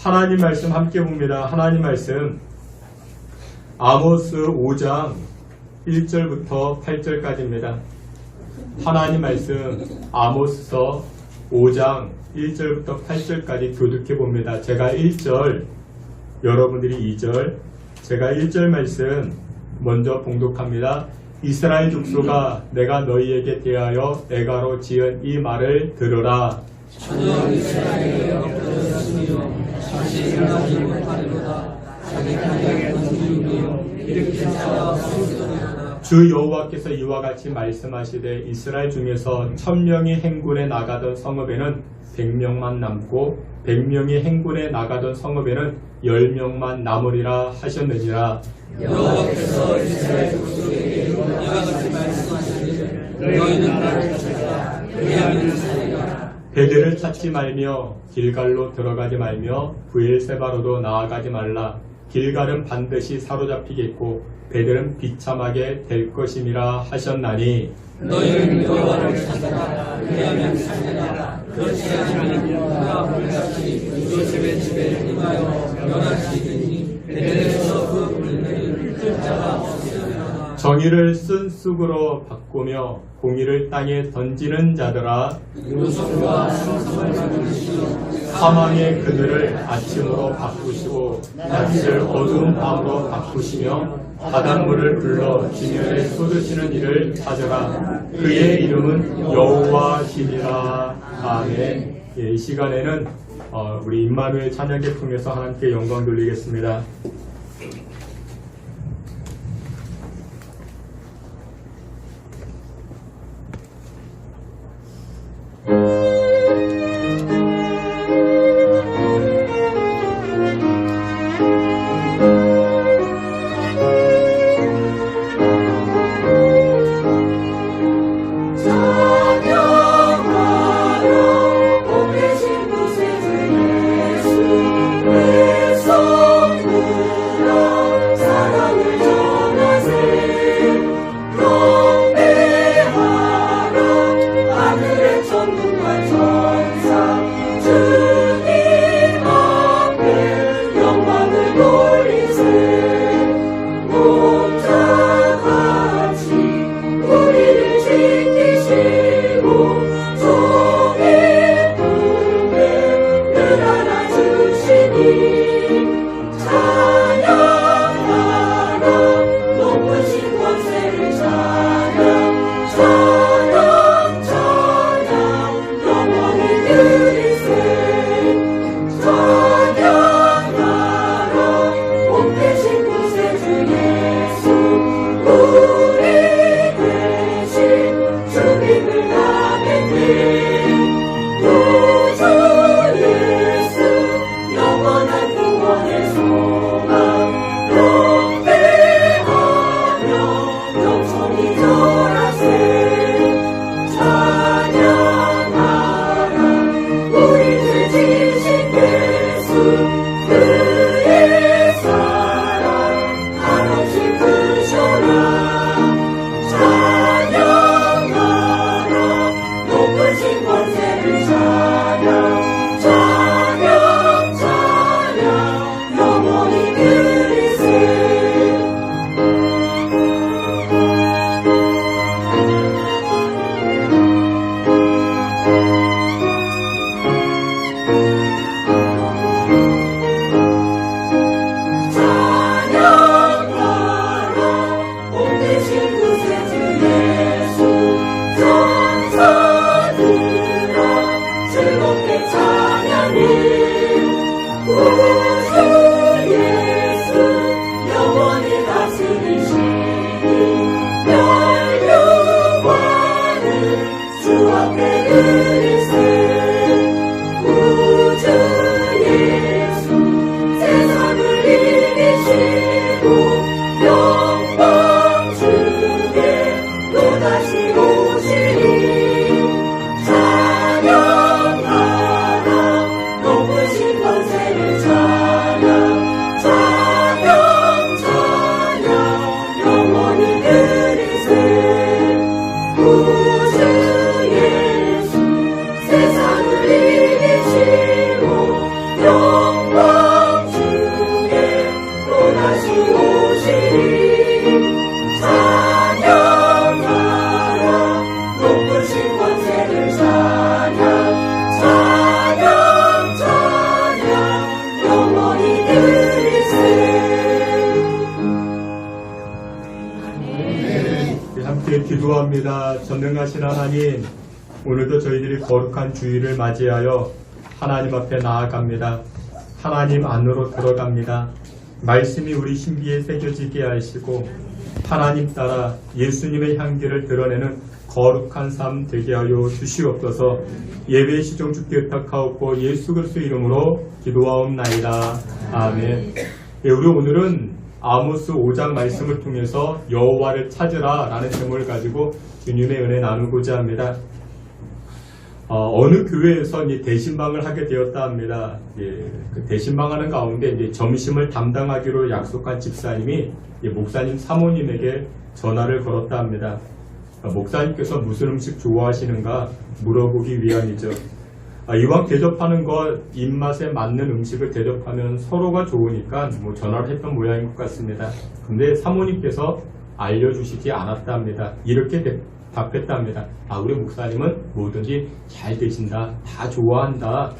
하나님 말씀 함께 봅니다. 하나님 말씀 아모스 5장 1절부터 8절까지입니다. 하나님 말씀 아모스서 5장 1절부터 8절까지 교독해 봅니다. 제가 1절, 여러분들이 2절, 제가 1절 말씀 먼저 봉독합니다. 이스라엘 족속아, 내가 너희에게 대하여 애가로 지은 이 말을 들으라. 저녁 이스라엘이 엎드렸으며 다시 일어나지 못하리로다. 자기 땅에 건지우며 일으킨 자와 없으리로다. 주 여호와께서 이와 같이 말씀하시되 이스라엘 중에서 1000명이 행군에 나가던 성읍에는 100명만 남고 100명이 행군에 나가던 성읍에는 10명만 남으리라 하셨느니라. 여호와께서 이스라엘 족속에게 이와 같이 말씀하시되 너희는 나를 찾아라. 그리하면 살리라. 베델을 찾지 말며 길갈로 들어가지 말며 브엘세바로도 나아가지 말라. 길갈은 반드시 사로잡히겠고 베델은 비참하게 될 것임이라 하셨나니 너희는 여호와를 찾아라. 그리하면 살리라. 그렇지 않으면 그가 불같이 요셉의 집에 임하여 멸하시리니 베델에서 그 불들을 뜰 자가 없으리라. 정의를 쓴 쑥으로 바꾸며 공의를 땅에 던지는 자들아, 요셉과 성성을 만드시오. 사망의 그늘을 아침으로 바꾸시고 낯을 어두운 밤으로 바꾸시며 바닷물을 불러 지면에 쏟으시는 이를 찾으라. 그의 이름은 여호와시니라. 아멘. 이 시간에는 우리 임마누엘 찬양계 통해서 하나님께 영광 돌리겠습니다. 구주 예수 영원한 기도합니다. 전능하신 하나님, 오늘도 저희들이 거룩한 주일을 맞이하여 하나님 앞에 나아갑니다. 하나님 안으로 들어갑니다. 말씀이 우리 신비에 새겨지게 하시고 하나님 따라 예수님의 향기를 드러내는 거룩한 삶 되게 하여 주시옵소서. 예배 시종 주께 의탁하옵고 예수 그리스도 이름으로 기도하옵나이다. 아멘. 예, 우리 오늘은 아모스 5장 말씀을 통해서 여호와를 찾으라 라는 제목을 가지고 주님의 은혜 나누고자 합니다. 어느 교회에서 이제 대신방을 하게 되었다 합니다. 예, 그 대신방하는 가운데 이제 점심을 담당하기로 약속한 집사님이 목사님 사모님에게 전화를 걸었다 합니다. 목사님께서 무슨 음식 좋아하시는가 물어보기 위함이죠. 이왕 대접하는 것 입맛에 맞는 음식을 대접하면 서로가 좋으니까 전화를 했던 모양인 것 같습니다. 근데 사모님께서 알려주시지 않았다 합니다. 이렇게 답했다 합니다. 우리 목사님은 뭐든지 잘 드신다. 다 좋아한다.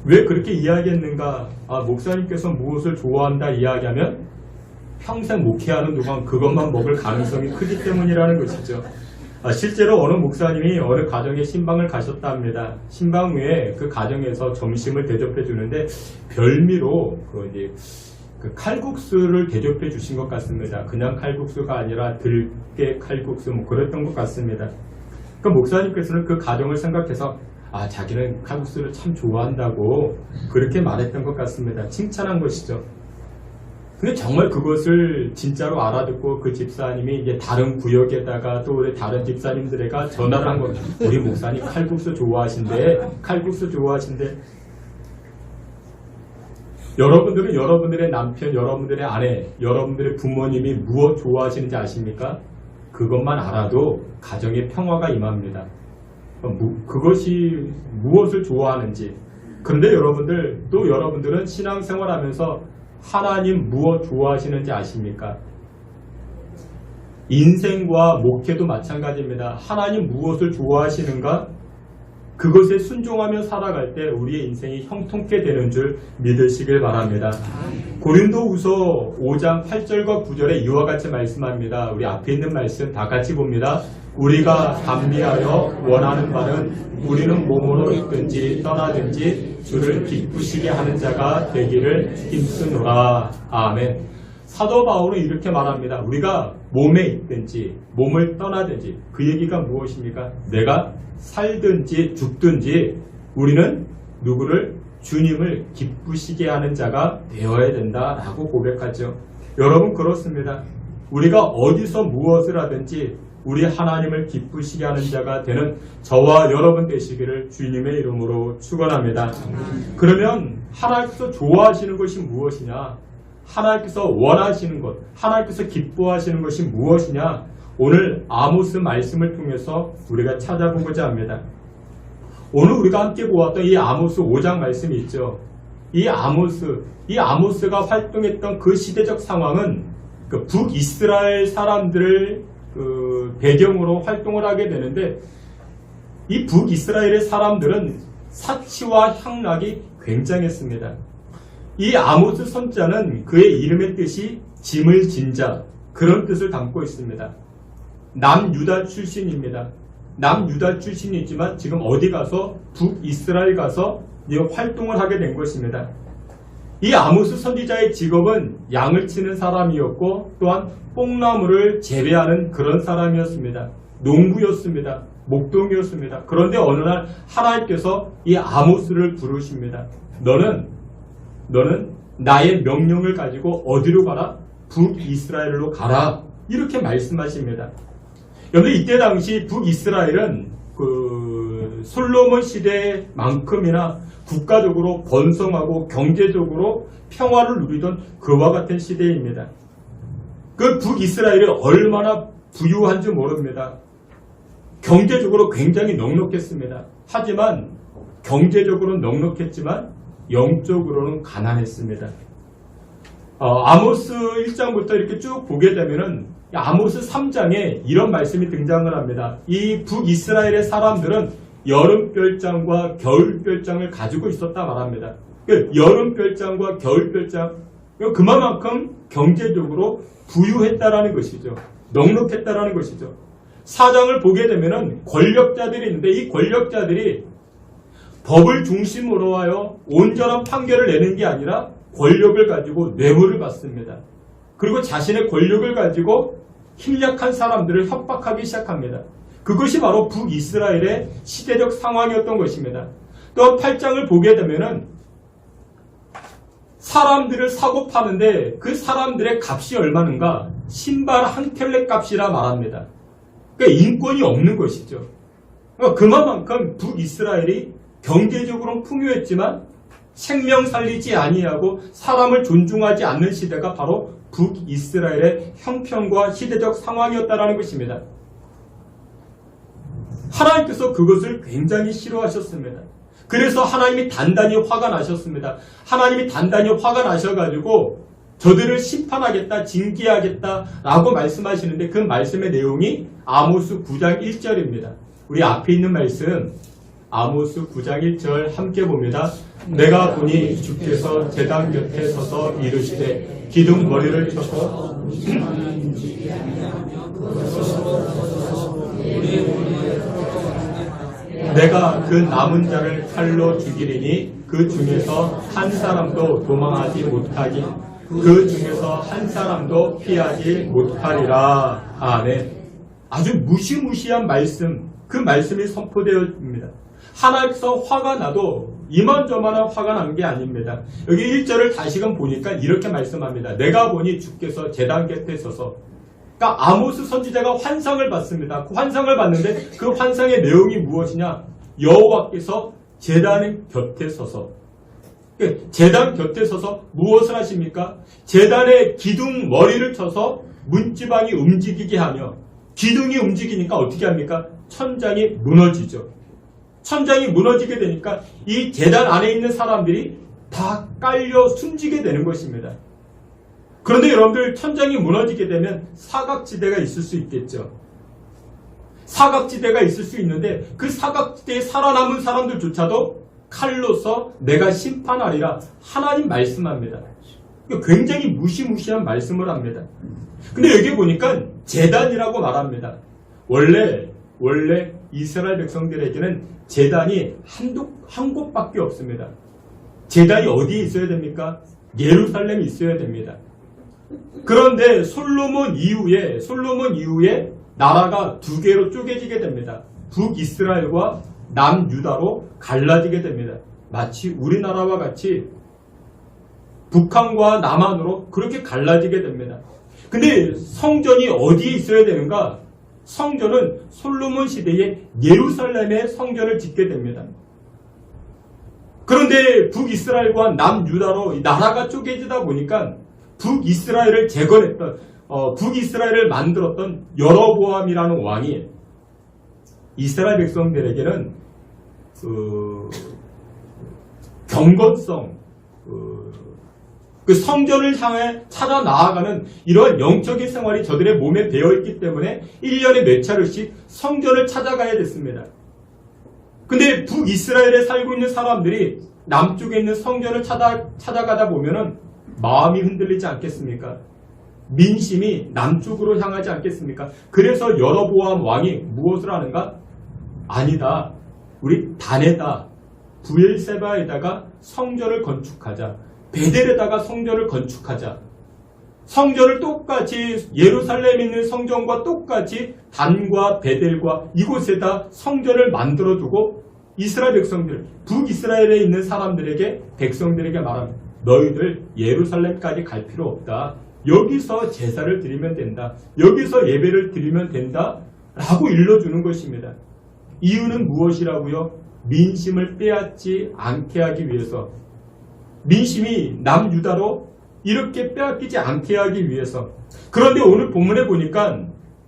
왜 그렇게 이야기했는가? 목사님께서 무엇을 좋아한다 이야기하면 평생 목회하는 동안 그것만 먹을 가능성이 크기 때문이라는 것이죠. 실제로 어느 목사님이 어느 가정에 신방을 가셨다 합니다. 신방 후에 그 가정에서 점심을 대접해 주는데 별미로 그 칼국수를 대접해 주신 것 같습니다. 그냥 칼국수가 아니라 들깨 칼국수 그랬던 것 같습니다. 그 목사님께서는 그 가정을 생각해서 자기는 칼국수를 참 좋아한다고 그렇게 말했던 것 같습니다. 칭찬한 것이죠. 근데 정말 그것을 진짜로 알아듣고 그 집사님이 이제 다른 구역에다가 또 우리 다른 집사님들에게 전화를 한 겁니다. 우리 목사님 칼국수 좋아하신대. 여러분들은 여러분들의 남편, 여러분들의 아내, 여러분들의 부모님이 무엇 좋아하시는지 아십니까? 그것만 알아도 가정에 평화가 임합니다. 그것이 무엇을 좋아하는지. 그런데 여러분들은 신앙생활하면서 하나님 무엇 좋아하시는지 아십니까? 인생과 목회도 마찬가지입니다. 하나님 무엇을 좋아하시는가? 그것에 순종하며 살아갈 때 우리의 인생이 형통케 되는 줄 믿으시길 바랍니다. 고린도후서 5장 8절과 9절에 이와 같이 말씀합니다. 우리 앞에 있는 말씀 다 같이 봅니다. 우리가 담비하여 원하는 바는 우리는 몸으로 있든지 떠나든지 주를 기쁘시게 하는 자가 되기를 힘쓰노라. 아멘. 사도 바울은 이렇게 말합니다. 우리가 몸에 있든지 몸을 떠나든지 그 얘기가 무엇입니까? 내가 살든지 죽든지 우리는 누구를? 주님을 기쁘시게 하는 자가 되어야 된다라고 고백하죠. 여러분 그렇습니다. 우리가 어디서 무엇을 하든지 우리 하나님을 기쁘시게 하는 자가 되는 저와 여러분 되시기를 주님의 이름으로 축원합니다. 그러면 하나님께서 좋아하시는 것이 무엇이냐? 하나님께서 원하시는 것, 하나님께서 기뻐하시는 것이 무엇이냐? 오늘 아모스 말씀을 통해서 우리가 찾아보고자 합니다. 오늘 우리가 함께 보았던 이 아모스 5장 말씀이 있죠. 이 아모스가 활동했던 그 시대적 상황은 그 북이스라엘 사람들을 배경으로 활동을 하게 되는데 이 북이스라엘의 사람들은 사치와 향락이 굉장했습니다. 이 아모스 선자는 그의 이름의 뜻이 짐을 진 자 그런 뜻을 담고 있습니다. 남유다 출신입니다. 남유다 출신이지만 지금 어디 가서 북이스라엘 가서 활동을 하게 된 것입니다. 이 아모스 선지자의 직업은 양을 치는 사람이었고 또한 뽕나무를 재배하는 그런 사람이었습니다. 농부였습니다. 목동이었습니다. 그런데 어느 날 하나님께서 이 아모스를 부르십니다. 너는 나의 명령을 가지고 어디로 가라? 북이스라엘로 가라. 이렇게 말씀하십니다. 여러분 이때 당시 북이스라엘은 솔로몬 시대만큼이나 국가적으로 번성하고 경제적으로 평화를 누리던 그와 같은 시대입니다. 그 북이스라엘이 얼마나 부유한지 모릅니다. 경제적으로 굉장히 넉넉했습니다. 하지만 경제적으로는 넉넉했지만 영적으로는 가난했습니다. 아모스 1장부터 이렇게 쭉 보게 되면은 아모스 3장에 이런 말씀이 등장을 합니다. 이 북이스라엘의 사람들은 여름별장과 겨울별장을 가지고 있었다 말합니다. 여름별장과 겨울별장, 그만큼 경제적으로 부유했다라는 것이죠. 넉넉했다라는 것이죠. 4장을 보게 되면은 권력자들이 있는데 이 권력자들이 법을 중심으로 하여 온전한 판결을 내는 게 아니라 권력을 가지고 뇌물을 받습니다. 그리고 자신의 권력을 가지고 힘약한 사람들을 협박하기 시작합니다. 그것이 바로 북이스라엘의 시대적 상황이었던 것입니다. 또 8장을 보게 되면은 사람들을 사고 파는데 그 사람들의 값이 얼마인가? 신발 한 켤레 값이라 말합니다. 그러니까 인권이 없는 것이죠. 그러니까 그만큼 북이스라엘이 경제적으로는 풍요했지만 생명 살리지 아니하고 사람을 존중하지 않는 시대가 바로 북이스라엘의 형편과 시대적 상황이었다는 것입니다. 하나님께서 그것을 굉장히 싫어하셨습니다. 그래서 하나님이 단단히 화가 나셨습니다. 하나님이 단단히 화가 나셔가지고 저들을 심판하겠다, 징계하겠다라고 말씀하시는데 그 말씀의 내용이 아모스 9장 1절입니다. 우리 앞에 있는 말씀 아모스 9장 1절 함께 봅니다. 내가 보니 주께서 제단 곁에 서서 이르시되 기둥 머리를 쳐서 내가 그 남은 자를 칼로 죽이리니 그 중에서 한 사람도 도망하지 못하기 그 중에서 한 사람도 피하지 못하리라. 아멘. 아주 무시무시한 말씀, 그 말씀이 선포되어집니다. 하나님께서 화가 나도 이만저만한 화가 난 게 아닙니다. 여기 1절을 다시금 보니까 이렇게 말씀합니다. 내가 보니 주께서 제단 곁에 서서, 그러니까 아모스 선지자가 환상을 봤습니다. 그 환상을 봤는데 그 환상의 내용이 무엇이냐? 여호와께서 제단 곁에 서서, 제단 곁에 서서 무엇을 하십니까? 제단의 기둥 머리를 쳐서 문지방이 움직이게 하며, 기둥이 움직이니까 어떻게 합니까? 천장이 무너지죠. 천장이 무너지게 되니까 이 제단 안에 있는 사람들이 다 깔려 숨지게 되는 것입니다. 그런데 여러분들, 천장이 무너지게 되면 사각지대가 있을 수 있겠죠. 사각지대가 있을 수 있는데 그 사각지대에 살아남은 사람들조차도 칼로서 내가 심판하리라 하나님 말씀합니다. 굉장히 무시무시한 말씀을 합니다. 근데 여기 보니까 제단이라고 말합니다. 원래 이스라엘 백성들에게는 제단이 한 곳밖에 없습니다. 제단이 어디에 있어야 됩니까? 예루살렘에 있어야 됩니다. 그런데 솔로몬 이후에 나라가 두 개로 쪼개지게 됩니다. 북이스라엘과 남유다로 갈라지게 됩니다. 마치 우리나라와 같이 북한과 남한으로 그렇게 갈라지게 됩니다. 근데 성전이 어디에 있어야 되는가? 성전은 솔로몬 시대에 예루살렘에 성전을 짓게 됩니다. 그런데 북이스라엘과 남유다로 나라가 쪼개지다 보니까 북이스라엘을 재건했던, 북이스라엘을 만들었던 여로보암이라는 왕이 이스라엘 백성들에게는 경건성, 그 성전을 향해 찾아 나아가는 이러한 영적인 생활이 저들의 몸에 배어있기 때문에 1년에 몇 차례씩 성전을 찾아가야 됐습니다. 근데 북이스라엘에 살고 있는 사람들이 남쪽에 있는 성전을 찾아가다 보면은 마음이 흔들리지 않겠습니까? 민심이 남쪽으로 향하지 않겠습니까? 그래서 여로보암 왕이 무엇을 하는가? 아니다. 우리 단에다, 부엘세바에다가 성전을 건축하자. 베델에다가 성전을 건축하자. 성전을 똑같이 예루살렘에 있는 성전과 똑같이 단과 베델과 이곳에다 성전을 만들어두고 이스라엘 백성들, 북이스라엘에 있는 사람들에게, 백성들에게 말합니다. 너희들 예루살렘까지 갈 필요 없다. 여기서 제사를 드리면 된다. 여기서 예배를 드리면 된다. 라고 일러주는 것입니다. 이유는 무엇이라고요? 민심을 빼앗지 않게 하기 위해서. 민심이 남유다로 이렇게 빼앗기지 않게 하기 위해서. 그런데 오늘 본문에 보니까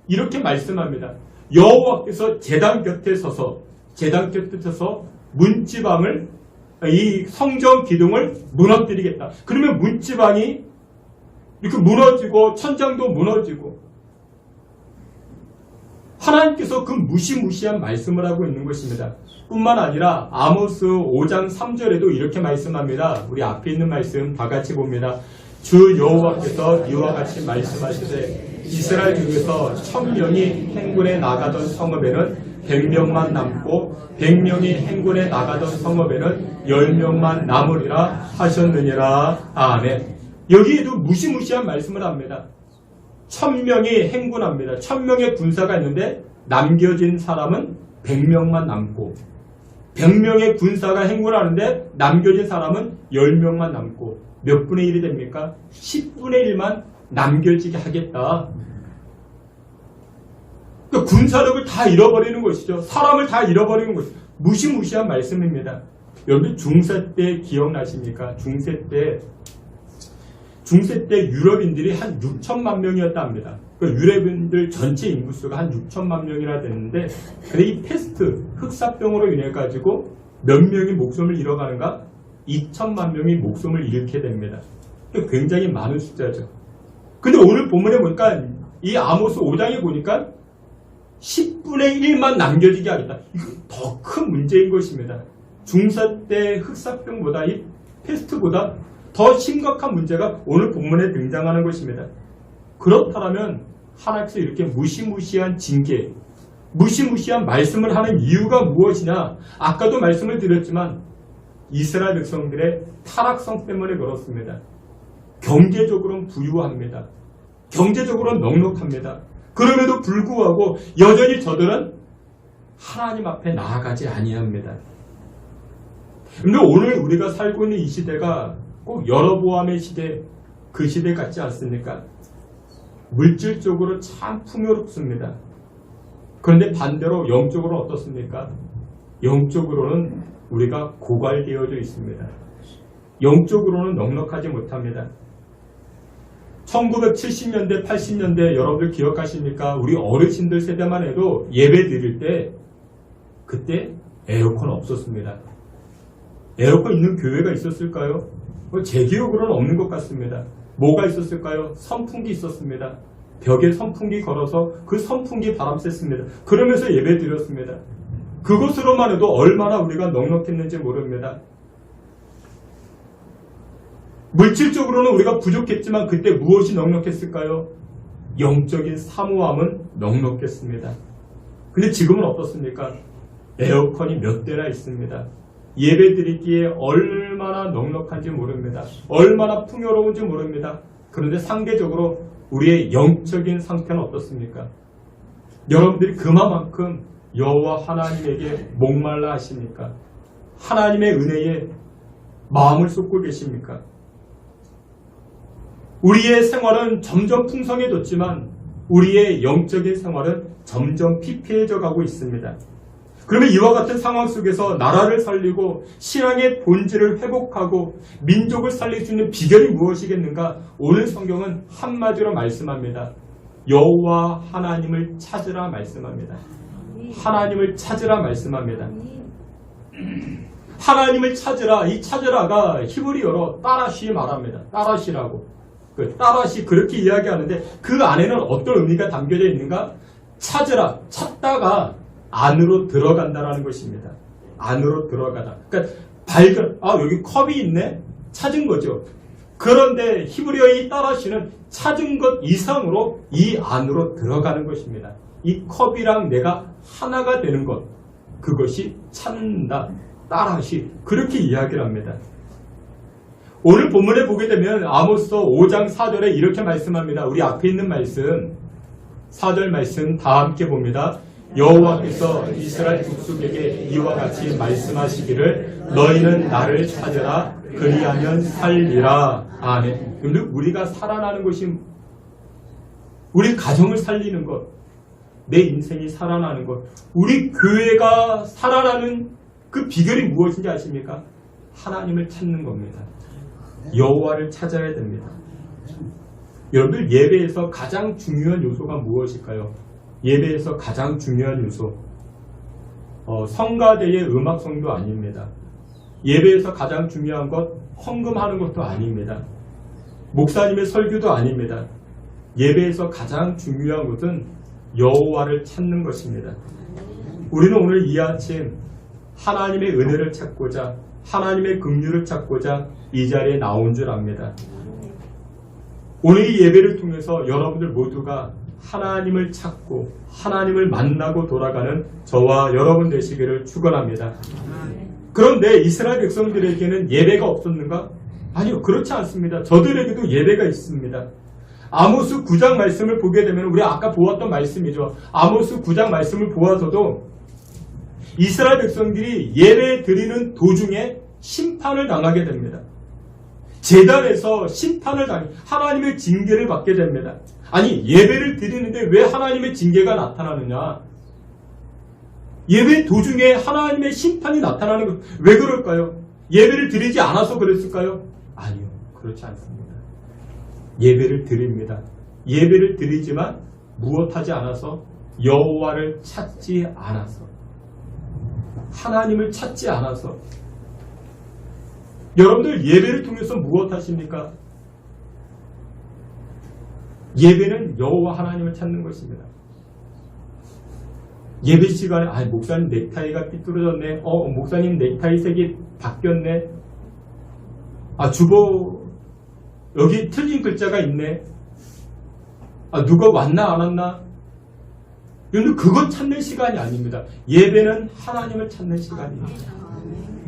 이렇게 말씀합니다. 여호와께서 제단 곁에 서서 문지방을, 이 성전 기둥을 무너뜨리겠다. 그러면 문지방이 이렇게 무너지고 천장도 무너지고, 하나님께서 그 무시무시한 말씀을 하고 있는 것입니다. 뿐만 아니라 아모스 5장 3절에도 이렇게 말씀합니다. 우리 앞에 있는 말씀 다 같이 봅니다. 주 여호와께서 이와 같이 말씀하시되 이스라엘 중에서 1000명이 행군에 나가던 성읍에는 100명만 남고 100명이 행군에 나가던 성읍에는 10명만 남으리라 하셨느니라. 아멘. 여기에도 무시무시한 말씀을 합니다. 1000명이 행군합니다. 1000명의 군사가 있는데 남겨진 사람은 100명만 남고 100명의 군사가 행군하는데 남겨진 사람은 10명만 남고 몇 분의 1이 됩니까? 10분의 1만 남겨지게 하겠다. 그러니까 군사력을 다 잃어버리는 것이죠. 사람을 다 잃어버리는 것이죠. 무시무시한 말씀입니다. 여러분 중세 때 기억나십니까? 중세 때 유럽인들이 한 6천만 명이었다 합니다. 그 유럽인들 전체 인구수가 한 6천만 명이나 됐는데 근데 이 패스트 흑사병으로 인해 가지고 몇 명이 목숨을 잃어가는가? 2천만 명이 목숨을 잃게 됩니다. 굉장히 많은 숫자죠. 근데 오늘 본문에 보니까 이 아모스 5장에 보니까 10분의 1만 남겨지게 하겠다. 이거 더 큰 문제인 것입니다. 중세 때 흑사병보다 이 패스트보다 더 심각한 문제가 오늘 본문에 등장하는 것입니다. 그렇다면 하나님께서 이렇게 무시무시한 징계, 무시무시한 말씀을 하는 이유가 무엇이냐? 아까도 말씀을 드렸지만 이스라엘 백성들의 타락성 때문에 그렇습니다. 경제적으로는 부유합니다. 경제적으로는 넉넉합니다. 그럼에도 불구하고 여전히 저들은 하나님 앞에 나아가지 아니합니다. 그런데 오늘 우리가 살고 있는 이 시대가 꼭 여로보암의 시대, 그 시대 같지 않습니까? 물질적으로 참 풍요롭습니다. 그런데 반대로 영적으로 어떻습니까? 영적으로는 우리가 고갈되어져 있습니다. 영적으로는 넉넉하지 못합니다. 1970년대, 80년대 여러분들 기억하십니까? 우리 어르신들 세대만 해도 예배 드릴 때 그때 에어컨 없었습니다. 에어컨 있는 교회가 있었을까요? 제 기억으로는 없는 것 같습니다. 뭐가 있었을까요? 선풍기 있었습니다. 벽에 선풍기 걸어서 그 선풍기 바람 쐈습니다. 그러면서 예배 드렸습니다. 그것으로만 해도 얼마나 우리가 넉넉했는지 모릅니다. 물질적으로는 우리가 부족했지만 그때 무엇이 넉넉했을까요? 영적인 사모함은 넉넉했습니다. 근데 지금은 어떻습니까? 에어컨이 몇 대나 있습니다. 예배 드리기에 얼마나 넉넉한지 모릅니다. 얼마나 풍요로운지 모릅니다. 그런데 상대적으로 우리의 영적인 상태는 어떻습니까? 여러분들이 그만큼 여호와 하나님에게 목말라 하십니까? 하나님의 은혜에 마음을 쏟고 계십니까? 우리의 생활은 점점 풍성해졌지만 우리의 영적인 생활은 점점 피폐해져 가고 있습니다. 그러면 이와 같은 상황 속에서 나라를 살리고 신앙의 본질을 회복하고 민족을 살릴 수 있는 비결이 무엇이겠는가? 오늘 성경은 한마디로 말씀합니다. 여호와 하나님을 찾으라 말씀합니다. 하나님을 찾으라 말씀합니다. 하나님을 찾으라. 이 찾으라가 히브리어로 따라시 말합니다. 따라시라고. 그 따라시 그렇게 이야기하는데 그 안에는 어떤 의미가 담겨져 있는가? 찾으라. 찾다가 안으로 들어간다라는 것입니다. 안으로 들어가다. 그러니까 발견. 여기 컵이 있네. 찾은 거죠. 그런데 히브리어의 이 따라시는 찾은 것 이상으로 이 안으로 들어가는 것입니다. 이 컵이랑 내가 하나가 되는 것. 그것이 찾는다. 따라시. 그렇게 이야기를 합니다. 오늘 본문에 보게 되면 아모스서 5장 4절에 이렇게 말씀합니다. 우리 앞에 있는 말씀 4절 말씀 다 함께 봅니다. 여호와께서 이스라엘 족속에게 이와 같이 말씀하시기를 너희는 나를 찾으라 그리하면 살리라. 아멘. 근데 우리가 살아나는 것이 우리 가정을 살리는 것, 내 인생이 살아나는 것, 우리 교회가 살아나는 그 비결이 무엇인지 아십니까? 하나님을 찾는 겁니다. 여호와를 찾아야 됩니다. 여러분들 예배에서 가장 중요한 요소가 무엇일까요? 예배에서 가장 중요한 요소 성가대의 음악성도 아닙니다. 예배에서 가장 중요한 것 헌금하는 것도 아닙니다. 목사님의 설교도 아닙니다. 예배에서 가장 중요한 것은 여호와를 찾는 것입니다. 우리는 오늘 이 아침 하나님의 은혜를 찾고자 하나님의 긍휼을 찾고자 이 자리에 나온 줄 압니다. 오늘 이 예배를 통해서 여러분들 모두가 하나님을 찾고 하나님을 만나고 돌아가는 저와 여러분 되시기를 축원합니다. 그런데 이스라엘 백성들에게는 예배가 없었는가? 아니요, 그렇지 않습니다. 저들에게도 예배가 있습니다. 아모스 9장 말씀을 보게 되면 우리 아까 보았던 말씀이죠. 아모스 9장 말씀을 보아서도 이스라엘 백성들이 예배 드리는 도중에 심판을 당하게 됩니다. 제단에서 심판을 당해 하나님의 징계를 받게 됩니다. 아니, 예배를 드리는데 왜 하나님의 징계가 나타나느냐? 예배 도중에 하나님의 심판이 나타나는 것, 왜 그럴까요? 예배를 드리지 않아서 그랬을까요? 아니요, 그렇지 않습니다. 예배를 드립니다. 예배를 드리지만 무엇하지 않아서? 여호와를 찾지 않아서, 하나님을 찾지 않아서. 여러분들 예배를 통해서 무엇 하십니까? 예배는 여호와 하나님을 찾는 것입니다. 예배 시간에 목사님 넥타이가 삐뚤어졌네. 목사님 넥타이 색이 바뀌었네. 주보 여기 틀린 글자가 있네. 누가 왔나 안 왔나? 여러분 그것 찾는 시간이 아닙니다. 예배는 하나님을 찾는 시간입니다.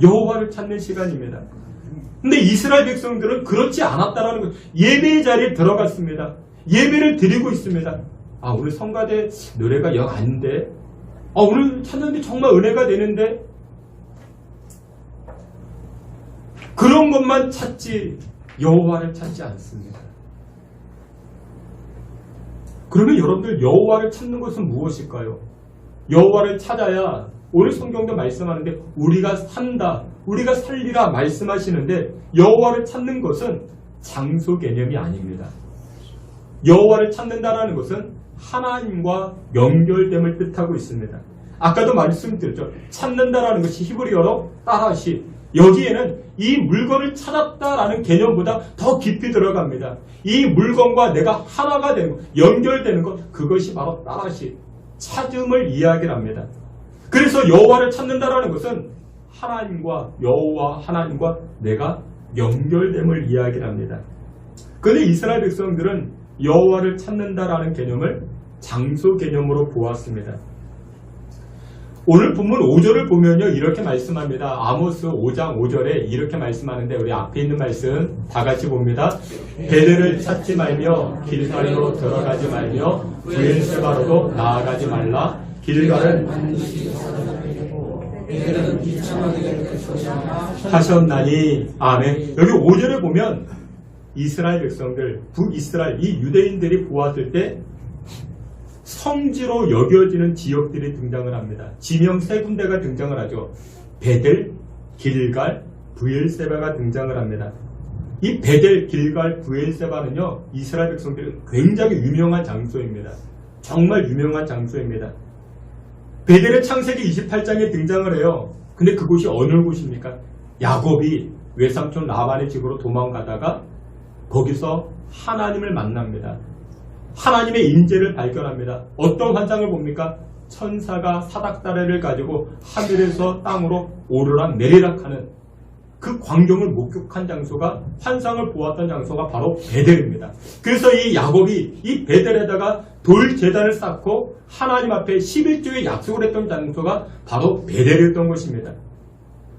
여호와를 찾는 시간입니다. 근데 이스라엘 백성들은 그렇지 않았다라는 것. 예배의 자리에 들어갔습니다. 예배를 드리고 있습니다. 오늘 성가대 노래가 영 아닌데, 오늘 찾는데 정말 은혜가 되는데, 그런 것만 찾지 여호와를 찾지 않습니다. 그러면 여러분들 여호와를 찾는 것은 무엇일까요? 여호와를 찾아야 오늘 성경도 말씀하는데 우리가 산다, 우리가 살리라 말씀하시는데 여호와를 찾는 것은 장소 개념이 아닙니다. 여호와를 찾는다라는 것은 하나님과 연결됨을 뜻하고 있습니다. 아까도 말씀드렸죠. 찾는다라는 것이 히브리어로 따라시. 여기에는 이 물건을 찾았다라는 개념보다 더 깊이 들어갑니다. 이 물건과 내가 하나가 되는 것, 연결되는 것, 그것이 바로 따라시. 찾음을 이야기를 합니다. 그래서 여호와를 찾는다라는 것은 하나님과 여호와 하나님과 내가 연결됨을 이야기를 합니다. 그런데 이스라엘 백성들은 여호와를 찾는다라는 개념을 장소 개념으로 보았습니다. 오늘 본문 5절을 보면요 이렇게 말씀합니다. 아모스 5장 5절에 이렇게 말씀하는데 우리 앞에 있는 말씀 다 같이 봅니다. 베델을 찾지 말며 길갈로 들어가지 말며 브엘세바로도 나아가지 말라. 길갈은 반드시 찾아내고 베델은 비참하게 될 것이라 하셨나니. 아멘. 여기 5절에 보면 이스라엘 백성들, 북이스라엘 이 유대인들이 보았을 때 성지로 여겨지는 지역들이 등장을 합니다. 지명 세 군데가 등장을 하죠. 베델, 길갈, 브엘세바가 등장을 합니다. 이 베델, 길갈, 브엘세바는요 이스라엘 백성들이 굉장히 유명한 장소입니다. 정말 유명한 장소입니다. 베델의 창세기 28장에 등장을 해요. 근데 그곳이 어느 곳입니까? 야곱이 외삼촌 라반의 집으로 도망가다가 거기서 하나님을 만납니다. 하나님의 인재를 발견합니다. 어떤 환상을 봅니까? 천사가 사닥다리를 가지고 하늘에서 땅으로 오르락 내리락 하는 그 광경을 목격한 장소가, 환상을 보았던 장소가 바로 베델입니다. 그래서 이 야곱이 이 베델에다가 돌 제단을 쌓고 하나님 앞에 11조의 약속을 했던 장소가 바로 베델이었던 것입니다.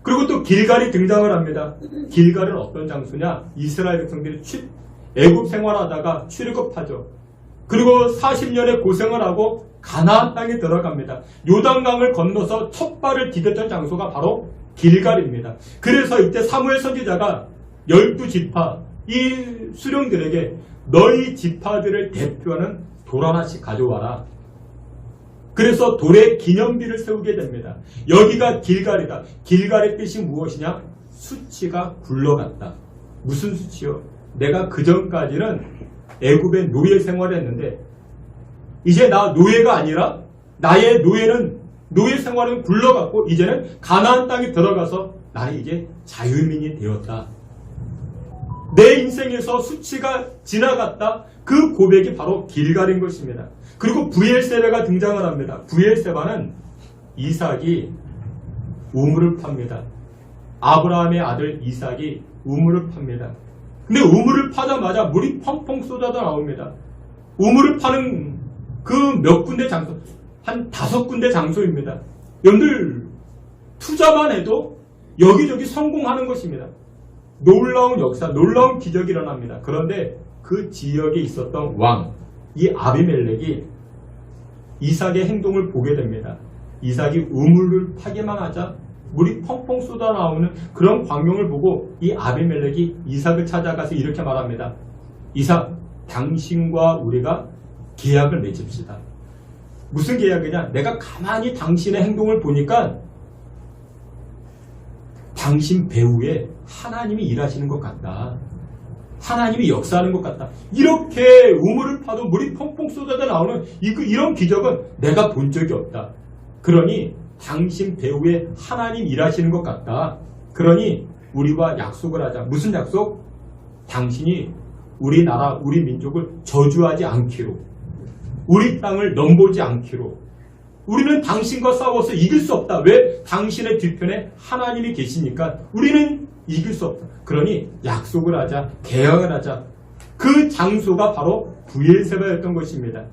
그리고 또 길갈이 등장을 합니다. 길갈은 어떤 장소냐? 이스라엘 백성들이 애굽 생활하다가 출애굽하죠. 그리고 40년의 고생을 하고 가나안 땅에 들어갑니다. 요단강을 건너서 첫 발을 디뎠던 장소가 바로 길갈입니다. 그래서 이때 사무엘 선지자가 12지파 이 수령들에게 너희 지파들을 대표하는 돌 하나씩 가져와라. 그래서 돌에 기념비를 세우게 됩니다. 여기가 길갈이다. 길갈의 뜻이 무엇이냐? 수치가 굴러갔다. 무슨 수치요? 내가 그전까지는 애굽의 노예 생활을 했는데 이제 나 노예가 아니라 나의 노예 생활은 굴러갔고 이제는 가나안 땅에 들어가서 나는 이제 자유민이 되었다. 내 인생에서 수치가 지나갔다. 그 고백이 바로 길갈인 것입니다. 그리고 브엘세바가 등장을 합니다. 브엘세바는 이삭이 우물을 팝니다. 아브라함의 아들 이삭이 우물을 팝니다. 근데 우물을 파자마자 물이 펑펑 쏟아져 나옵니다. 우물을 파는 그 몇 군데 장소, 한 5군데 장소입니다. 여러분들 투자만 해도 여기저기 성공하는 것입니다. 놀라운 역사, 놀라운 기적이 일어납니다. 그런데 그 지역에 있었던 왕, 이 아비멜렉이 이삭의 행동을 보게 됩니다. 이삭이 우물을 파기만 하자 물이 펑펑 쏟아 나오는 그런 광경을 보고 이 아비멜렉이 이삭을 찾아가서 이렇게 말합니다. 이삭, 당신과 우리가 계약을 맺읍시다. 무슨 계약이냐? 내가 가만히 당신의 행동을 보니까 당신 배후에 하나님이 일하시는 것 같다. 하나님이 역사하는 것 같다. 이렇게 우물을 파도 물이 펑펑 쏟아져 나오는 이런 기적은 내가 본 적이 없다. 그러니 당신 배후에 하나님 일하시는 것 같다. 그러니 우리와 약속을 하자. 무슨 약속? 당신이 우리나라, 우리 민족을 저주하지 않기로, 우리 땅을 넘보지 않기로. 우리는 당신과 싸워서 이길 수 없다. 왜? 당신의 뒤편에 하나님이 계시니까 우리는 이길 수 없다. 그러니 약속을 하자, 계약을 하자. 그 장소가 바로 브엘세바였던 것입니다.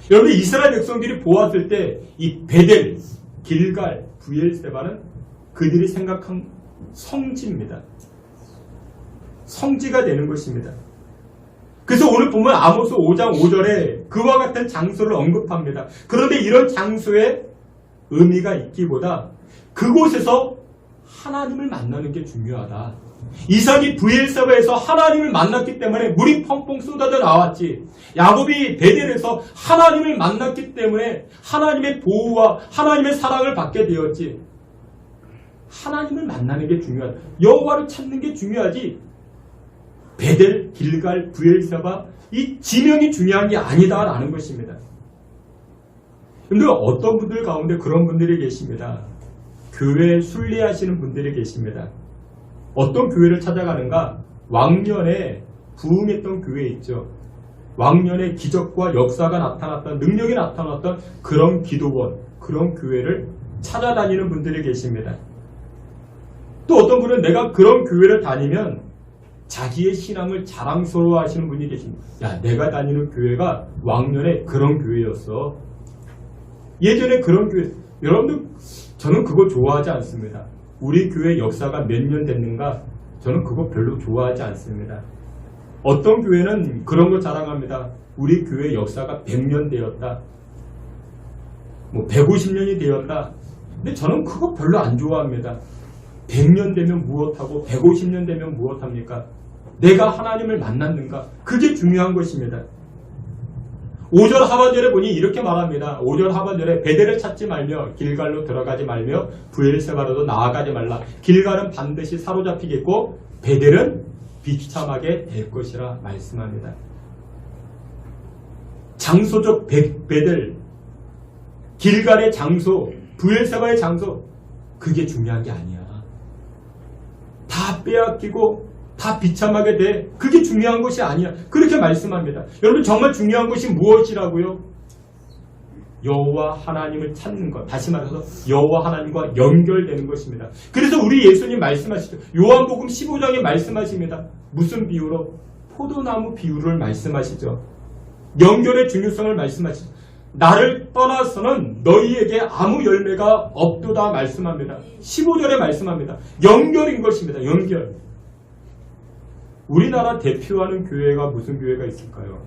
여러분, 이스라엘 백성들이 보았을 때 이 베델, 길갈, 브엘세바는 그들이 생각한 성지입니다. 성지가 되는 것입니다. 그래서 오늘 보면 아모스 5장 5절에 그와 같은 장소를 언급합니다. 그런데 이런 장소에 의미가 있기보다 그곳에서 하나님을 만나는 게 중요하다. 이삭이 브엘세바에서 하나님을 만났기 때문에 물이 펑펑 쏟아져 나왔지. 야곱이 베델에서 하나님을 만났기 때문에 하나님의 보호와 하나님의 사랑을 받게 되었지. 하나님을 만나는 게 중요하다. 여호와를 찾는 게 중요하지. 베델, 길갈, 브엘세바 이 지명이 중요한 게 아니다라는 것입니다. 그런데 어떤 분들 가운데 그런 분들이 계십니다. 교회 순례하시는 분들이 계십니다. 어떤 교회를 찾아가는가? 왕년에 부흥했던 교회 있죠. 왕년에 기적과 역사가 나타났던, 능력이 나타났던 그런 기도원, 그런 교회를 찾아다니는 분들이 계십니다. 또 어떤 분은 내가 그런 교회를 다니면 자기의 신앙을 자랑스러워 하시는 분이 계십니다. 야, 내가 다니는 교회가 왕년에 그런 교회였어. 예전에 그런 교회. 여러분들, 저는 그거 좋아하지 않습니다. 우리 교회 역사가 몇 년 됐는가? 저는 그거 별로 좋아하지 않습니다. 어떤 교회는 그런 거 자랑합니다. 우리 교회 역사가 100년 되었다. 뭐 150년이 되었다. 근데 저는 그거 별로 안 좋아합니다. 100년 되면 무엇하고 150년 되면 무엇합니까? 내가 하나님을 만났는가? 그게 중요한 것입니다. 5절 하반절에 보니 이렇게 말합니다. 5절 하반절에 베델을 찾지 말며 길갈로 들어가지 말며 브엘세바로도 나아가지 말라. 길갈은 반드시 사로잡히겠고 베델은 비참하게 될 것이라 말씀합니다. 장소적 베델, 길갈의 장소, 브엘세바의 장소, 그게 중요한 게 아니야. 다 빼앗기고 다 비참하게 돼. 그게 중요한 것이 아니야. 그렇게 말씀합니다. 여러분, 정말 중요한 것이 무엇이라고요? 여호와 하나님을 찾는 것. 다시 말해서 여호와 하나님과 연결되는 것입니다. 그래서 우리 예수님 말씀하시죠. 요한복음 15장에 말씀하십니다. 무슨 비유로? 포도나무 비유를 말씀하시죠. 연결의 중요성을 말씀하시죠. 나를 떠나서는 너희에게 아무 열매가 없도다 말씀합니다. 15절에 말씀합니다. 연결인 것입니다. 연결. 우리나라 대표하는 교회가 무슨 교회가 있을까요?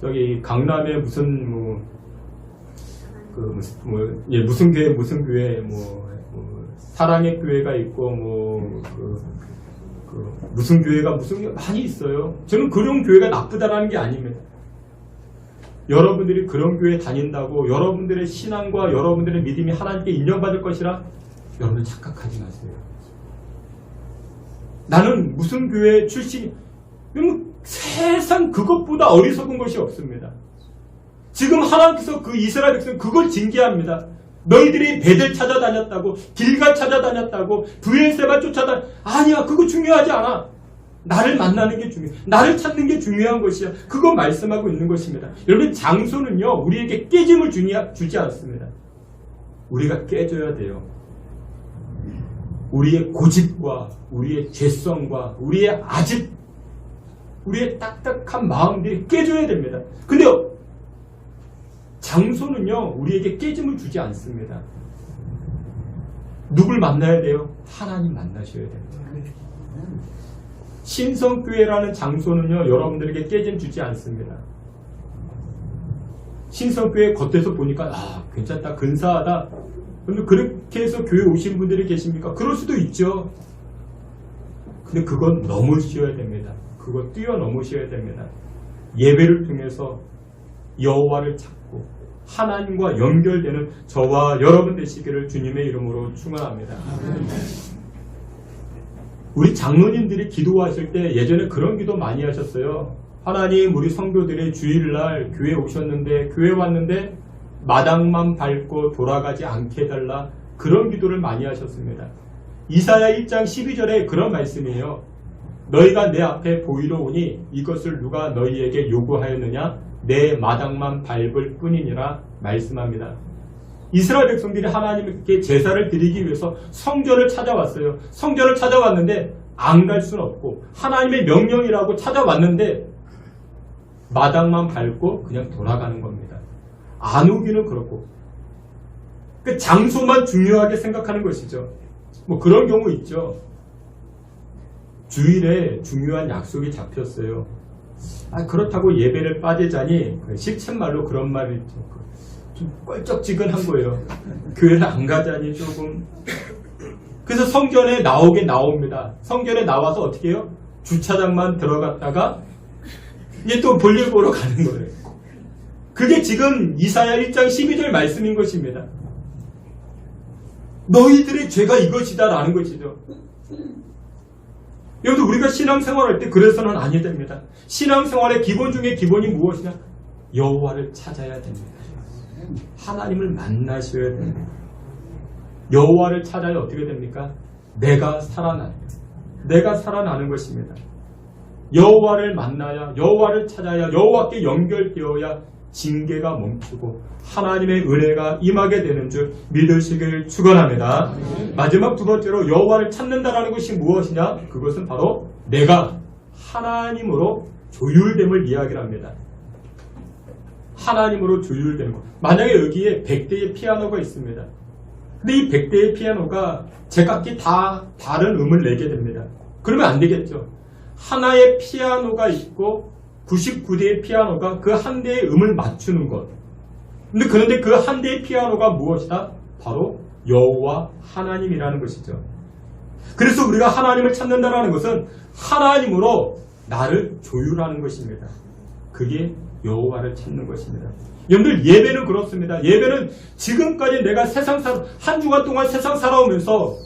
저기 강남에 무슨 무슨 교회 사랑의 교회가 있고 무슨 교회가 많이 있어요. 저는 그런 교회가 나쁘다라는 게 아닙니다. 여러분들이 그런 교회 다닌다고 여러분들의 신앙과 여러분들의 믿음이 하나님께 인정받을 것이라 여러분 착각하지 마세요. 나는 무슨 교회 출신, 세상 그것보다 어리석은 것이 없습니다. 지금 하나님께서 그 이스라엘 백성 그걸 징계합니다. 너희들이 베델 찾아다녔다고, 길갈 찾아다녔다고, 브엘세바 아니야, 그거 중요하지 않아. 나를 만나는 게 중요해. 나를 찾는 게 중요한 것이야. 그거 말씀하고 있는 것입니다. 여러분, 장소는요, 우리에게 깨짐을 주지 않습니다. 우리가 깨져야 돼요. 우리의 고집과 우리의 죄성과 우리의 아집, 우리의 딱딱한 마음들이 깨져야 됩니다. 근데요, 장소는요, 우리에게 깨짐을 주지 않습니다. 누굴 만나야 돼요? 하나님 만나셔야 됩니다. 신성교회라는 장소는요, 여러분들에게 깨짐 주지 않습니다. 신성교회 겉에서 보니까 괜찮다, 근사하다. 근데 그렇게 해서 교회 오신 분들이 계십니까? 그럴 수도 있죠. 근데 그건 넘으셔야 됩니다. 그거 뛰어넘으셔야 됩니다. 예배를 통해서 여호와를 찾고 하나님과 연결되는 저와 여러분 되시기를 주님의 이름으로 축원합니다. 우리 장로님들이 기도하실 때 예전에 그런 기도 많이 하셨어요. 하나님, 우리 성도들이 주일날 교회 오셨는데, 교회 왔는데 마당만 밟고 돌아가지 않게 해달라, 그런 기도를 많이 하셨습니다. 이사야 1장 12절에 그런 말씀이에요. 너희가 내 앞에 보이러 오니 이것을 누가 너희에게 요구하였느냐? 내 마당만 밟을 뿐이니라 말씀합니다. 이스라엘 백성들이 하나님께 제사를 드리기 위해서 성전을 찾아왔어요. 성전을 찾아왔는데 안 갈 수는 없고, 하나님의 명령이라고 찾아왔는데 마당만 밟고 그냥 돌아가는 겁니다. 안 오기는 그렇고, 그 장소만 중요하게 생각하는 것이죠. 뭐 그런 경우 있죠. 주일에 중요한 약속이 잡혔어요. 그렇다고 예배를 빠지자니, 실천말로 그런 말이 좀 껄쩍지근한 거예요. 교회를 안 가자니 조금. 그래서 성전에 나옵니다. 성전에 나와서 어떻게 해요? 주차장만 들어갔다가 이제 또 볼일 보러 가는 거예요. 그게 지금 이사야 1장 12절 말씀인 것입니다. 너희들의 죄가 이것이다 라는 것이죠. 여러분, 우리가 신앙생활할 때 그래서는 아니 됩니다. 신앙생활의 기본 중에 기본이 무엇이냐? 여호와를 찾아야 됩니다. 하나님을 만나셔야 됩니다. 여호와를 찾아야 어떻게 됩니까? 내가 살아나는 것입니다. 여호와를 만나야, 여호와를 찾아야, 여호와께 연결되어야 징계가 멈추고 하나님의 은혜가 임하게 되는 줄 믿으시길 축원합니다. 마지막 두 번째로 여호와를 찾는다라는 것이 무엇이냐? 그것은 바로 내가 하나님으로 조율됨을 이야기합니다. 하나님으로 조율되는 것. 만약에 여기에 100대의 피아노가 있습니다. 근데 이 100대의 피아노가 제각기 다 다른 음을 내게 됩니다. 그러면 안 되겠죠. 하나의 피아노가 있고 99대의 피아노가 그 한 대의 음을 맞추는 것. 그런데 그 한 대의 피아노가 무엇이다? 바로 여호와 하나님이라는 것이죠. 그래서 우리가 하나님을 찾는다는 것은 하나님으로 나를 조율하는 것입니다. 그게 여호와를 찾는 것입니다. 여러분들, 예배는 그렇습니다. 예배는 지금까지 내가 한 주간 동안 세상 살아오면서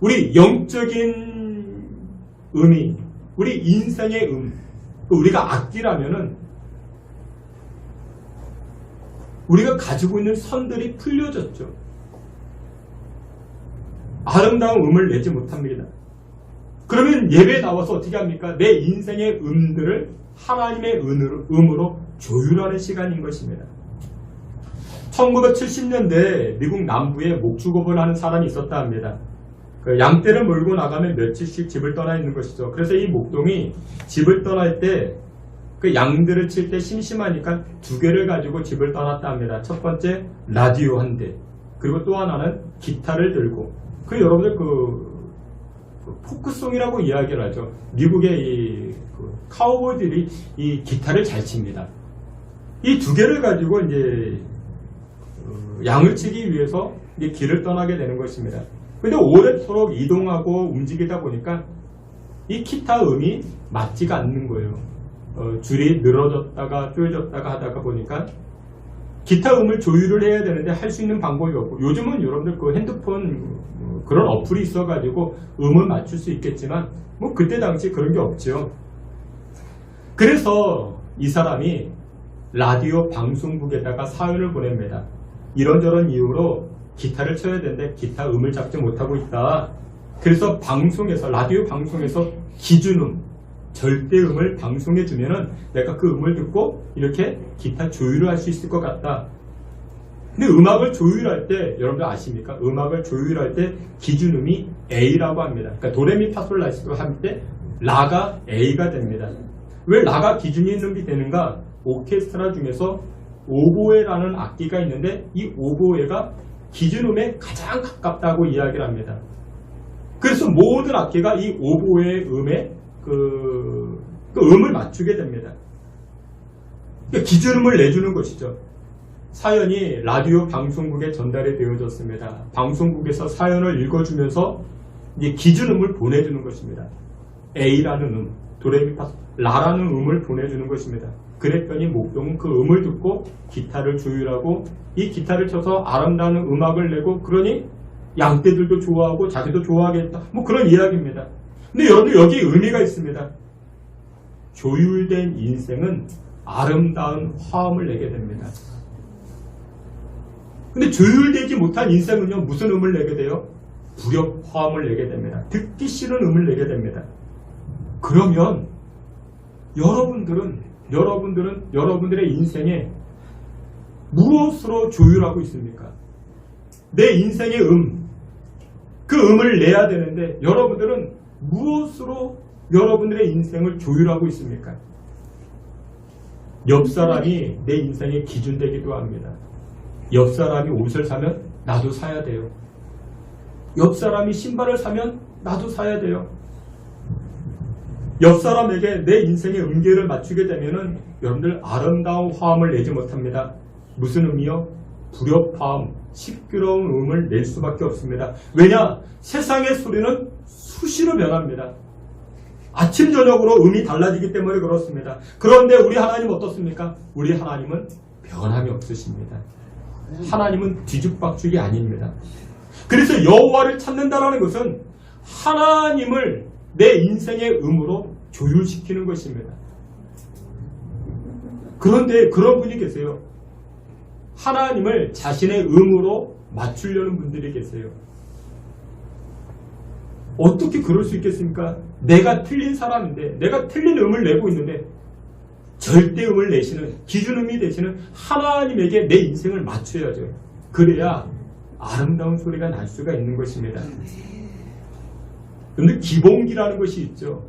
우리 영적인 의미, 우리 인생의 우리가 악기라면은 우리가 가지고 있는 선들이 풀려졌죠. 아름다운 음을 내지 못합니다. 그러면 예배에 나와서 어떻게 합니까? 내 인생의 음들을 하나님의 음으로 조율하는 시간인 것입니다. 1970년대에 미국 남부에 목축업을 하는 사람이 있었다 합니다. 그 양떼를 몰고 나가면 며칠씩 집을 떠나 있는 것이죠. 그래서 이 목동이 집을 떠날 때 그 양들을 칠 때 심심하니까 두 개를 가지고 집을 떠났다 합니다. 첫 번째 라디오 한 대, 그리고 또 하나는 기타를 들고. 여러분들 포크송이라고 이야기를 하죠. 미국의 카우보이들이 이 기타를 잘 칩니다. 이 두 개를 가지고 이제 양을 치기 위해서 이제 길을 떠나게 되는 것입니다. 근데 오랫도록 이동하고 움직이다 보니까 이 기타 음이 맞지가 않는 거예요. 줄이 늘어졌다가 쪼여졌다가 하다가 보니까 기타 음을 조율을 해야 되는데 할 수 있는 방법이 없고, 요즘은 여러분들 그 핸드폰 그런 어플이 있어가지고 음을 맞출 수 있겠지만 뭐 그때 당시 그런 게 없죠. 그래서 이 사람이 라디오 방송국에다가 사연을 보냅니다. 이런저런 이유로 기타를 쳐야 되는데 기타 음을 잡지 못하고 있다. 그래서 라디오 방송에서 기준음, 절대음을 방송해 주면은 내가 그 음을 듣고 이렇게 기타 조율을 할 수 있을 것 같다. 근데 음악을 조율할 때 여러분들 아십니까? 음악을 조율할 때 기준음이 A라고 합니다. 그러니까 도레미파솔라시도 할 때 라가 A가 됩니다. 왜 라가 기준이 음이 되는가? 오케스트라 중에서 오보에라는 악기가 있는데 이 오보에가 기준음에 가장 가깝다고 이야기를 합니다. 그래서 모든 악기가 이 오보의 음에 그 음을 맞추게 됩니다. 그러니까 기준음을 내주는 것이죠. 사연이 라디오 방송국에 전달이 되어졌습니다. 방송국에서 사연을 읽어주면서 이제 기준음을 보내주는 것입니다. A라는 음, 도레미파 라라는 음을 보내주는 것입니다. 그랬더니 목동은 그 음을 듣고 기타를 조율하고 이 기타를 쳐서 아름다운 음악을 내고 그러니 양떼들도 좋아하고 자기도 좋아하겠다. 뭐 그런 이야기입니다. 근데 여러분 여기 의미가 있습니다. 조율된 인생은 아름다운 화음을 내게 됩니다. 근데 조율되지 못한 인생은요 무슨 음을 내게 돼요? 불협화음을 내게 됩니다. 듣기 싫은 음을 내게 됩니다. 그러면 여러분들의 인생에 무엇으로 조율하고 있습니까? 내 인생의 그 음을 내야 되는데 여러분들은 무엇으로 여러분들의 인생을 조율하고 있습니까? 옆 사람이 내 인생의 기준 되기도 합니다. 옆 사람이 옷을 사면 나도 사야 돼요. 옆 사람이 신발을 사면 나도 사야 돼요. 옆 사람에게 내 인생의 음계를 맞추게 되면은 여러분들 아름다운 화음을 내지 못합니다. 무슨 음이요? 불협화음, 시끄러운 음을 낼 수밖에 없습니다. 왜냐? 세상의 소리는 수시로 변합니다. 아침 저녁으로 음이 달라지기 때문에 그렇습니다. 그런데 우리 하나님 어떻습니까? 우리 하나님은 변함이 없으십니다. 하나님은 뒤죽박죽이 아닙니다. 그래서 여호와를 찾는다라는 것은 하나님을 내 인생의 음으로 조율시키는 것입니다. 그런데 그런 분이 계세요. 하나님을 자신의 음으로 맞추려는 분들이 계세요. 어떻게 그럴 수 있겠습니까? 내가 틀린 사람인데, 내가 틀린 음을 내고 있는데 절대음을 내시는, 기준음이 되시는 하나님에게 내 인생을 맞춰야죠. 그래야 아름다운 소리가 날 수가 있는 것입니다. 그런데 기본기라는 것이 있죠.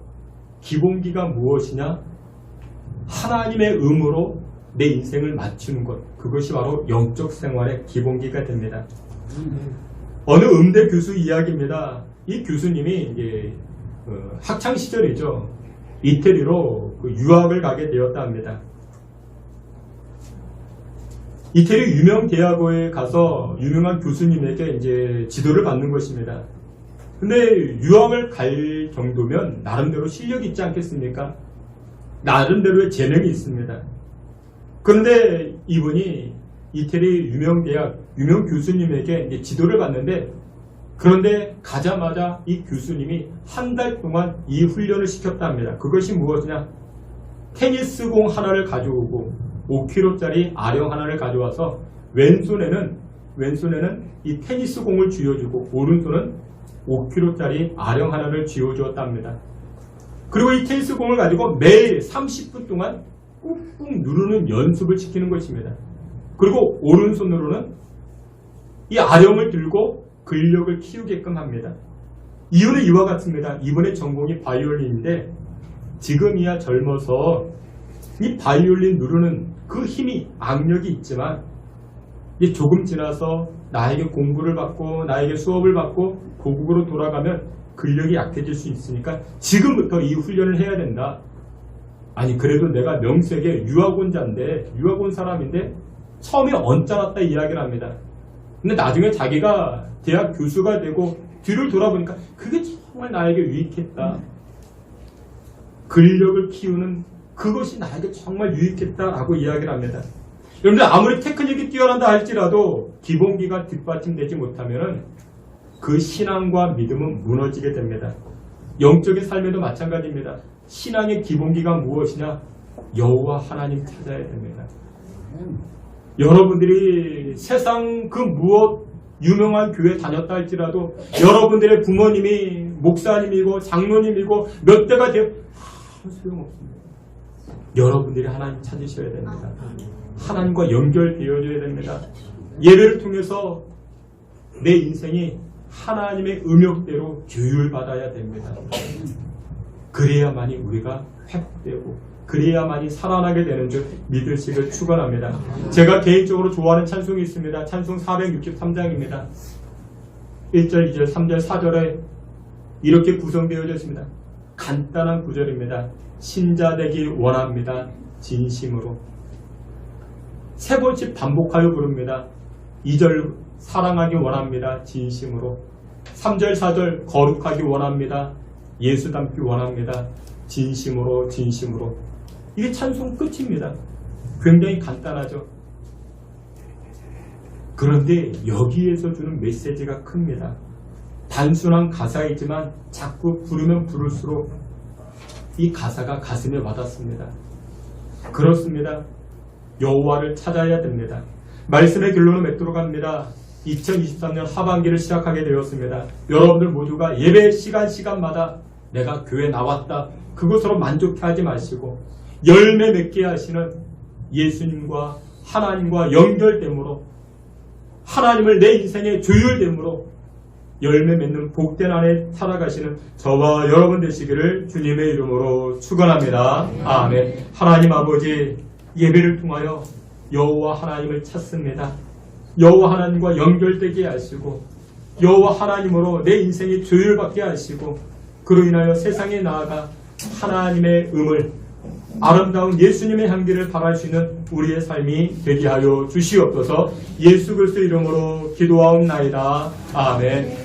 기본기가 무엇이냐? 하나님의 음으로 내 인생을 맞추는 것. 그것이 바로 영적 생활의 기본기가 됩니다. 어느 음대 교수 이야기입니다. 이 교수님이 이제 학창 시절이죠. 이태리로 유학을 가게 되었다 합니다. 이태리 유명 대학교에 가서 유명한 교수님에게 이제 지도를 받는 것입니다. 근데 유학을 갈 정도면 나름대로 실력이 있지 않겠습니까? 나름대로의 재능이 있습니다. 그런데 이분이 이태리 유명 대학 유명 교수님에게 이제 지도를 받는데, 그런데 가자마자 이 교수님이 한 달 동안 이 훈련을 시켰다 합니다. 그것이 무엇이냐? 테니스공 하나를 가져오고 5kg짜리 아령 하나를 가져와서 왼손에는 이 테니스공을 쥐어주고 오른손은 5kg짜리 아령 하나를 쥐어주었다 합니다. 그리고 이 테니스공을 가지고 매일 30분 동안 꾹꾹 누르는 연습을 시키는 것입니다. 그리고 오른손으로는 이 아령을 들고 근력을 키우게끔 합니다. 이유는 이와 같습니다. 이분의 전공이 바이올린인데 지금이야 젊어서 이 바이올린 누르는 그 힘이 악력이 있지만 이제 조금 지나서 나에게 공부를 받고 나에게 수업을 받고 고국으로 돌아가면 근력이 약해질 수 있으니까 지금부터 이 훈련을 해야 된다. 아니 그래도 내가 명색에 유학 온 사람인데 처음에 언짢았다 이야기를 합니다. 근데 나중에 자기가 대학 교수가 되고 뒤를 돌아보니까 그게 정말 나에게 유익했다. 근력을 키우는 그것이 나에게 정말 유익했다라고 이야기를 합니다. 여러분들 아무리 테크닉이 뛰어난다 할지라도 기본기가 뒷받침되지 못하면 그 신앙과 믿음은 무너지게 됩니다. 영적인 삶에도 마찬가지입니다. 신앙의 기본기가 무엇이냐? 여호와 하나님 찾아야 됩니다. 여러분들이 세상 그 무엇 유명한 교회 다녔다 할지라도 여러분들의 부모님이 목사님이고 장로님이고 몇 대가 되어 소용없습니다. 여러분들이 하나님 찾으셔야 됩니다. 하나님과 연결되어져야 됩니다. 예배를 통해서 내 인생이 하나님의 음욕대로 교율받아야 됩니다. 그래야만이 우리가 회복되고 그래야만이 살아나게 되는 줄 믿으시길 축원합니다. 제가 개인적으로 좋아하는 찬송이 있습니다. 찬송 463장입니다. 1절, 2절, 3절, 4절에 이렇게 구성되어져 있습니다. 간단한 구절입니다. 신자되기 원합니다. 진심으로. 세 번씩 반복하여 부릅니다. 2절 사랑하기 원합니다. 진심으로. 3절, 4절 거룩하기 원합니다. 예수 닮기 원합니다. 진심으로, 진심으로. 이게 찬송 끝입니다. 굉장히 간단하죠. 그런데 여기에서 주는 메시지가 큽니다. 단순한 가사이지만 자꾸 부르면 부를수록 이 가사가 가슴에 와닿습니다. 그렇습니다. 여호와를 찾아야 됩니다. 말씀의 결론을 맺도록 합니다. 2023년 하반기를 시작하게 되었습니다. 여러분들 모두가 예배 시간마다 내가 교회 나왔다. 그것으로 만족하지 마시고 열매 맺게 하시는 예수님과 하나님과 연결됨으로 하나님을 내 인생의 조율됨으로 열매 맺는 복된 안에 살아가시는 저와 여러분 되시기를 주님의 이름으로 축원합니다. 아멘. 하나님 아버지, 예배를 통하여 여호와 하나님을 찾습니다. 여호와 하나님과 연결되게 하시고 여호와 하나님으로 내 인생이 조율받게 하시고 그로 인하여 세상에 나아가 하나님의 음을 아름다운 예수님의 향기를 발할 수 있는 우리의 삶이 되게 하여 주시옵소서. 예수 그리스도 이름으로 기도하옵나이다. 아멘.